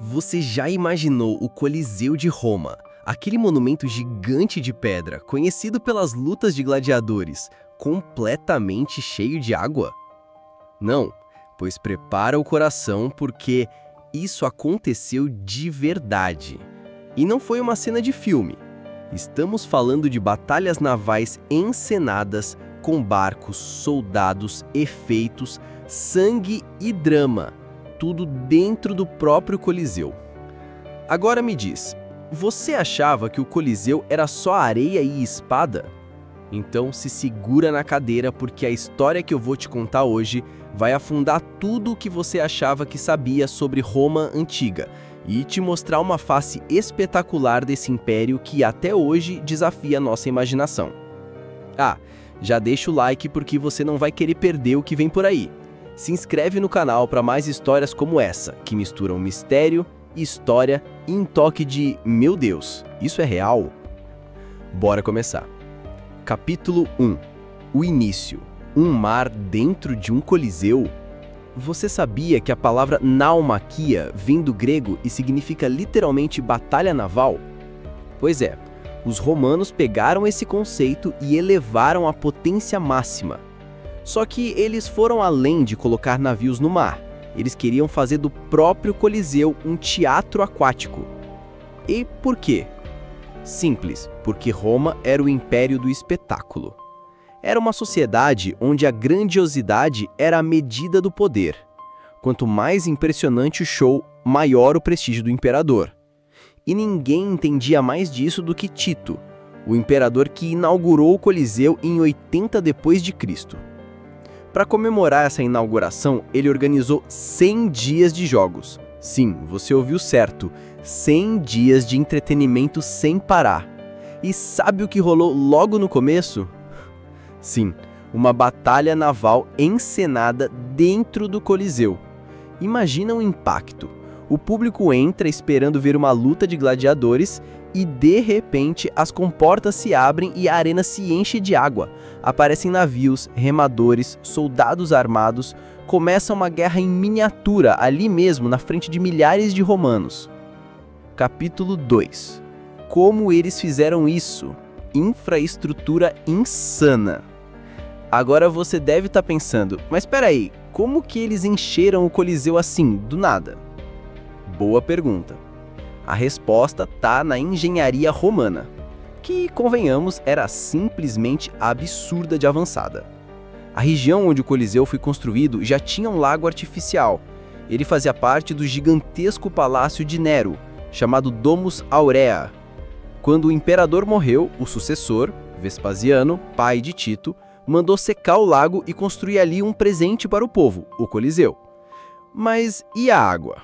Você já imaginou o Coliseu de Roma, aquele monumento gigante de pedra, conhecido pelas lutas de gladiadores, completamente cheio de água? Não, pois prepara o coração porque isso aconteceu de verdade. E não foi uma cena de filme. Estamos falando de batalhas navais encenadas com barcos, soldados, efeitos, sangue e drama. Tudo dentro do próprio Coliseu. Agora me diz, você achava que o Coliseu era só areia e espada? Então se segura na cadeira porque a história que eu vou te contar hoje vai afundar tudo o que você achava que sabia sobre Roma antiga e te mostrar uma face espetacular desse império que até hoje desafia nossa imaginação. Já deixa o like porque você não vai querer perder o que vem por aí. Se inscreve no canal para mais histórias como essa, que misturam mistério, história e um toque de meu Deus, isso é real? Bora começar. Capítulo 1. O início. Um mar dentro de um coliseu? Você sabia que a palavra naumaquia vem do grego e significa literalmente batalha naval? Pois é, os romanos pegaram esse conceito e elevaram à potência máxima. Só que eles foram além de colocar navios no mar. Eles queriam fazer do próprio Coliseu um teatro aquático. E por quê? Simples, porque Roma era o império do espetáculo. Era uma sociedade onde a grandiosidade era a medida do poder. Quanto mais impressionante o show, maior o prestígio do imperador. E ninguém entendia mais disso do que Tito, o imperador que inaugurou o Coliseu em 80 d.C. Para comemorar essa inauguração, ele organizou 100 dias de jogos. Sim, você ouviu certo, 100 dias de entretenimento sem parar. E sabe o que rolou logo no começo? Sim, uma batalha naval encenada dentro do Coliseu. Imagina o impacto. O público entra esperando ver uma luta de gladiadores e, de repente, as comportas se abrem e a arena se enche de água. Aparecem navios, remadores, soldados armados. Começa uma guerra em miniatura, ali mesmo, na frente de milhares de romanos. Capítulo 2. Como eles fizeram isso? Infraestrutura insana. Agora você deve estar pensando, mas espera aí, como que eles encheram o Coliseu assim, do nada? Boa pergunta. A resposta tá na engenharia romana, que, convenhamos, era simplesmente absurda de avançada. A região onde o Coliseu foi construído já tinha um lago artificial. Ele fazia parte do gigantesco palácio de Nero, chamado Domus Aurea. Quando o imperador morreu, o sucessor, Vespasiano, pai de Tito, mandou secar o lago e construir ali um presente para o povo, o Coliseu. Mas e a água?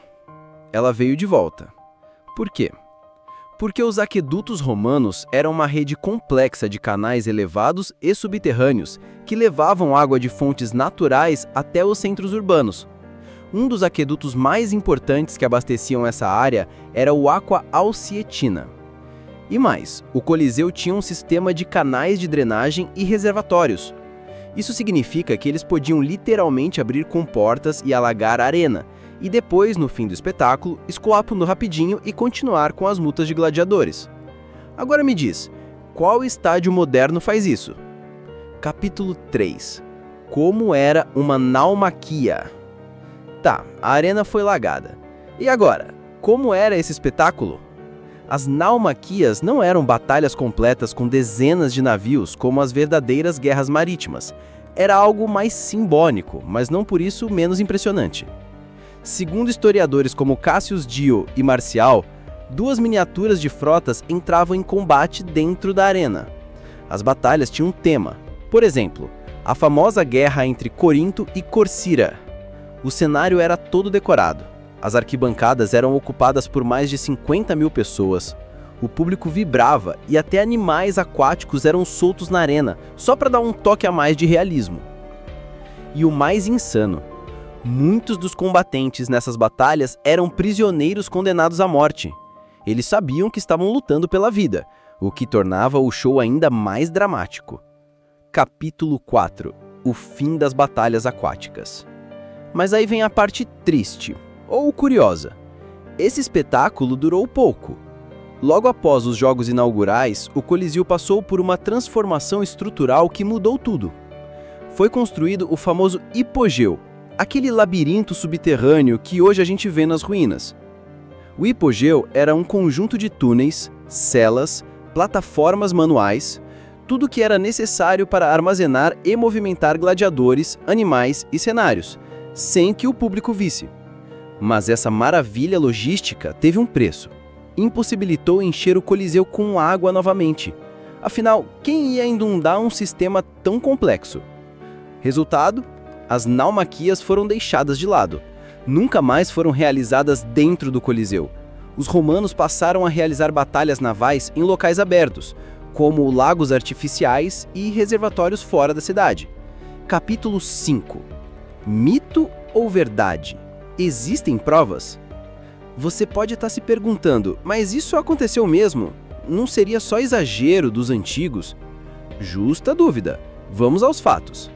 Ela veio de volta. Por quê? Porque os aquedutos romanos eram uma rede complexa de canais elevados e subterrâneos que levavam água de fontes naturais até os centros urbanos. Um dos aquedutos mais importantes que abasteciam essa área era o Aqua Alsietina. E mais, o Coliseu tinha um sistema de canais de drenagem e reservatórios. Isso significa que eles podiam literalmente abrir comportas e alagar a arena, e depois, no fim do espetáculo, escoar tudo rapidinho e continuar com as lutas de gladiadores. Agora me diz, qual estádio moderno faz isso? Capítulo 3. Como era uma naumaquia? Tá, a arena foi lagada. E agora, como era esse espetáculo? As naumaquias não eram batalhas completas com dezenas de navios como as verdadeiras guerras marítimas. Era algo mais simbólico, mas não por isso menos impressionante. Segundo historiadores como Cassius Dio e Marcial, duas miniaturas de frotas entravam em combate dentro da arena. As batalhas tinham um tema. Por exemplo, a famosa guerra entre Corinto e Corcira. O cenário era todo decorado. As arquibancadas eram ocupadas por mais de 50 mil pessoas. O público vibrava e até animais aquáticos eram soltos na arena, só para dar um toque a mais de realismo. E o mais insano, muitos dos combatentes nessas batalhas eram prisioneiros condenados à morte. Eles sabiam que estavam lutando pela vida, o que tornava o show ainda mais dramático. Capítulo 4. O fim das batalhas aquáticas. Mas aí vem a parte triste, ou curiosa. Esse espetáculo durou pouco. Logo após os jogos inaugurais, o Coliseu passou por uma transformação estrutural que mudou tudo. Foi construído o famoso hipogeu, aquele labirinto subterrâneo que hoje a gente vê nas ruínas. O hipogeu era um conjunto de túneis, celas, plataformas manuais, tudo que era necessário para armazenar e movimentar gladiadores, animais e cenários, sem que o público visse. Mas essa maravilha logística teve um preço. Impossibilitou encher o Coliseu com água novamente. Afinal, quem ia inundar um sistema tão complexo? Resultado? As naumaquias foram deixadas de lado. Nunca mais foram realizadas dentro do Coliseu. Os romanos passaram a realizar batalhas navais em locais abertos, como lagos artificiais e reservatórios fora da cidade. Capítulo 5. Mito ou verdade? Existem provas? Você pode estar se perguntando, mas isso aconteceu mesmo? Não seria só exagero dos antigos? Justa dúvida. Vamos aos fatos.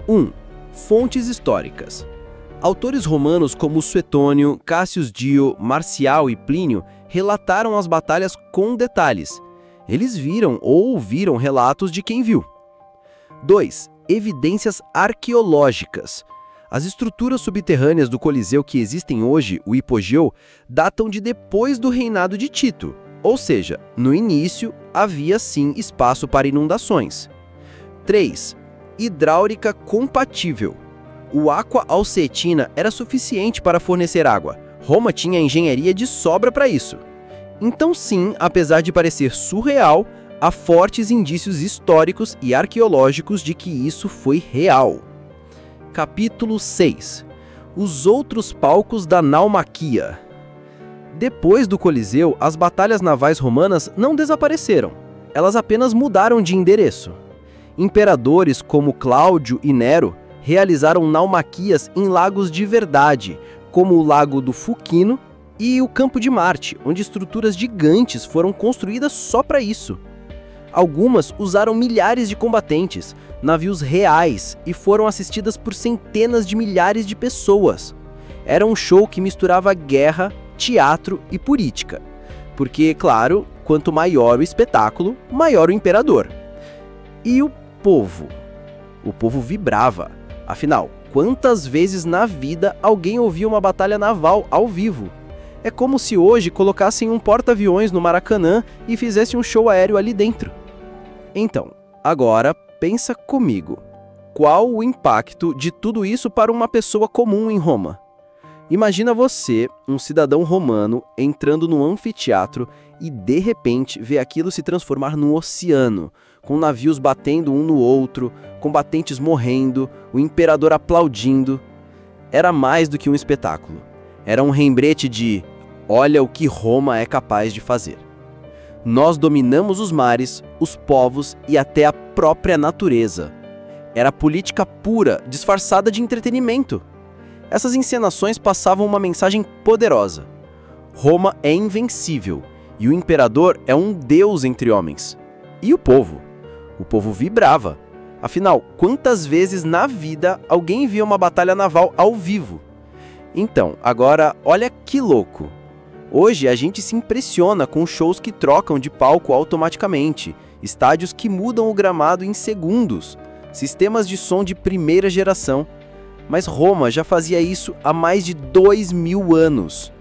1. Fontes históricas. Autores romanos como Suetônio, Cássio Dio, Marcial e Plínio relataram as batalhas com detalhes. Eles viram ou ouviram relatos de quem viu. 2. Evidências arqueológicas. As estruturas subterrâneas do Coliseu que existem hoje, o hipogeu, datam de depois do reinado de Tito, ou seja, no início havia sim espaço para inundações. 3. Hidráulica compatível. O Aqua Alcetina era suficiente para fornecer água. Roma tinha engenharia de sobra para isso. Então sim, apesar de parecer surreal, há fortes indícios históricos e arqueológicos de que isso foi real. Capítulo 6. Os outros palcos da naumaquia. Depois do Coliseu, as batalhas navais romanas não desapareceram. Elas apenas mudaram de endereço. Imperadores como Cláudio e Nero realizaram naumaquias em lagos de verdade, como o Lago do Fucino e o Campo de Marte, onde estruturas gigantes foram construídas só para isso. Algumas usaram milhares de combatentes, navios reais, e foram assistidas por centenas de milhares de pessoas. Era um show que misturava guerra, teatro e política. Porque, claro, quanto maior o espetáculo, maior o imperador. E o povo? O povo vibrava. Afinal, quantas vezes na vida alguém ouvia uma batalha naval ao vivo? É como se hoje colocassem um porta-aviões no Maracanã e fizessem um show aéreo ali dentro. Então, agora pensa comigo. Qual o impacto de tudo isso para uma pessoa comum em Roma? Imagina você, um cidadão romano, entrando no anfiteatro e de repente vê aquilo se transformar num oceano, com navios batendo um no outro, combatentes morrendo, o imperador aplaudindo. Era mais do que um espetáculo. Era um lembrete de: olha o que Roma é capaz de fazer. Nós dominamos os mares, os povos e até a própria natureza. Era política pura, disfarçada de entretenimento. Essas encenações passavam uma mensagem poderosa. Roma é invencível e o imperador é um deus entre homens. E o povo? O povo vibrava. Afinal, quantas vezes na vida alguém viu uma batalha naval ao vivo? Então, agora, olha que louco. Hoje a gente se impressiona com shows que trocam de palco automaticamente, estádios que mudam o gramado em segundos, sistemas de som de primeira geração. Mas Roma já fazia isso há mais de 2000 anos.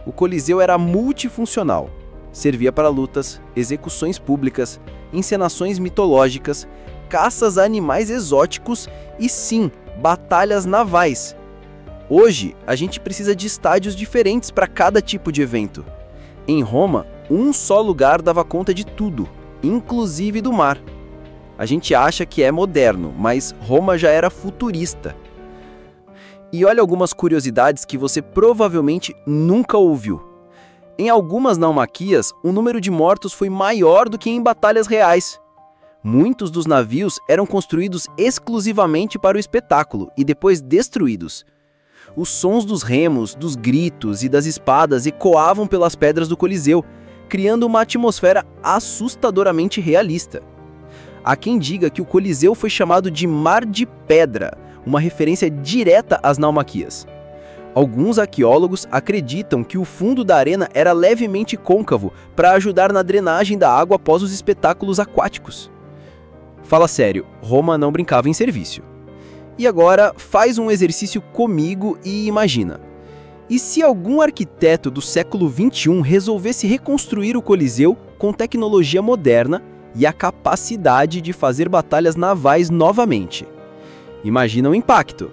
O Coliseu era multifuncional. Servia para lutas, execuções públicas, encenações mitológicas, caças a animais exóticos e sim, batalhas navais. Hoje, a gente precisa de estádios diferentes para cada tipo de evento. Em Roma, um só lugar dava conta de tudo, inclusive do mar. A gente acha que é moderno, mas Roma já era futurista. E olha algumas curiosidades que você provavelmente nunca ouviu. Em algumas naumaquias, o número de mortos foi maior do que em batalhas reais. Muitos dos navios eram construídos exclusivamente para o espetáculo e depois destruídos. Os sons dos remos, dos gritos e das espadas ecoavam pelas pedras do Coliseu, criando uma atmosfera assustadoramente realista. Há quem diga que o Coliseu foi chamado de Mar de Pedra, uma referência direta às naumaquias. Alguns arqueólogos acreditam que o fundo da arena era levemente côncavo para ajudar na drenagem da água após os espetáculos aquáticos. Fala sério, Roma não brincava em serviço. E agora faz um exercício comigo e imagina. E se algum arquiteto do século XXI resolvesse reconstruir o Coliseu com tecnologia moderna e a capacidade de fazer batalhas navais novamente? Imagina o impacto.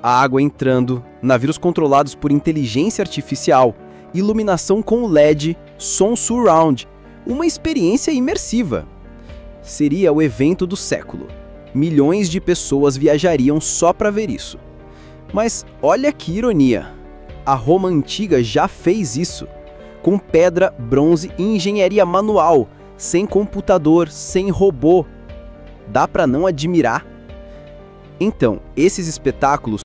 A água entrando, navios controlados por inteligência artificial, iluminação com LED, som surround, uma experiência imersiva. Seria o evento do século. Milhões de pessoas viajariam só para ver isso. Mas olha que ironia. A Roma antiga já fez isso, com pedra, bronze e engenharia manual, sem computador, sem robô. Dá para não admirar? Então, esses espetáculos